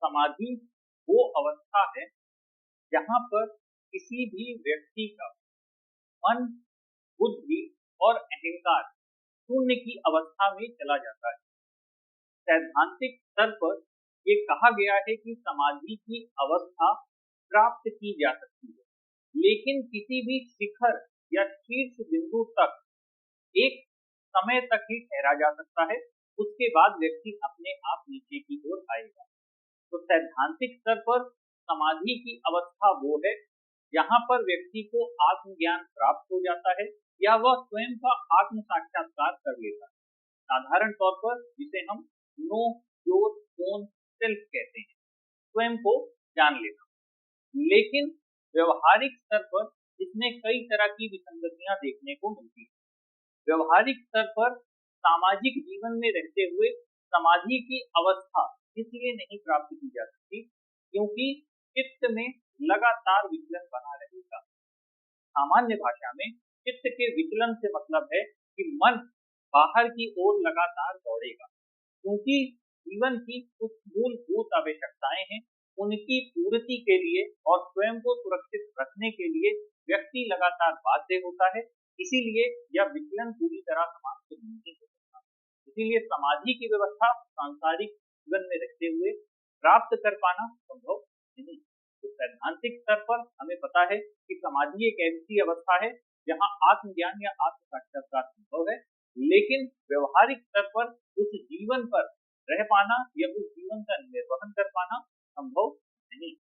समाधि वो अवस्था है जहाँ पर किसी भी व्यक्ति का मन, बुद्धि और अहंकार शून्य की अवस्था में चला जाता है। सैद्धांतिक स्तर पर ये कहा गया है कि समाधि की अवस्था प्राप्त की जा सकती है, लेकिन किसी भी शिखर या शीर्ष बिंदु तक एक समय तक ही ठहरा जा सकता है। उसके बाद व्यक्ति अपने आप नीचे की ओर आएगा। तो सैद्धांतिक स्तर पर समाधि की अवस्था वो है जहाँ पर व्यक्ति को आत्मज्ञान प्राप्त हो जाता है या वह स्वयं का आत्म साक्षात्कार कर लेता है। साधारण तौर पर जिसे हम नो योर ओन सेल्फ कहते हैं, स्वयं को जान लेना। लेकिन व्यवहारिक स्तर पर इसमें कई तरह की विसंगतियां देखने को मिलती है। व्यवहारिक स्तर पर सामाजिक जीवन में रहते हुए समाधि की अवस्था इसलिए नहीं प्राप्त की जा सकती क्योंकि चित्त में लगातार विचलन बना रहेगा। सामान्य भाषा में चित्त के विचलन से मतलब है कि मन बाहर की ओर लगातार दौड़ेगा, क्योंकि जीवन की कुछ मूलभूत आवश्यकताएं हैं, उनकी पूर्ति के लिए और स्वयं को सुरक्षित रखने के लिए व्यक्ति लगातार बाध्य होता है। इसीलिए यह विचलन पूरी तरह समाप्त नहीं हो सकता। इसीलिए समाधि की व्यवस्था सांसारिक जीवन में रहते हुए प्राप्त कर पाना संभव नहीं। तो सैद्धांतिक स्तर पर हमें पता है कि समाधि एक ऐसी अवस्था है जहाँ आत्मज्ञान या आत्म साक्षात्कार संभव है, लेकिन व्यवहारिक स्तर पर उस जीवन पर रह पाना या उस जीवन का निर्वहन कर पाना संभव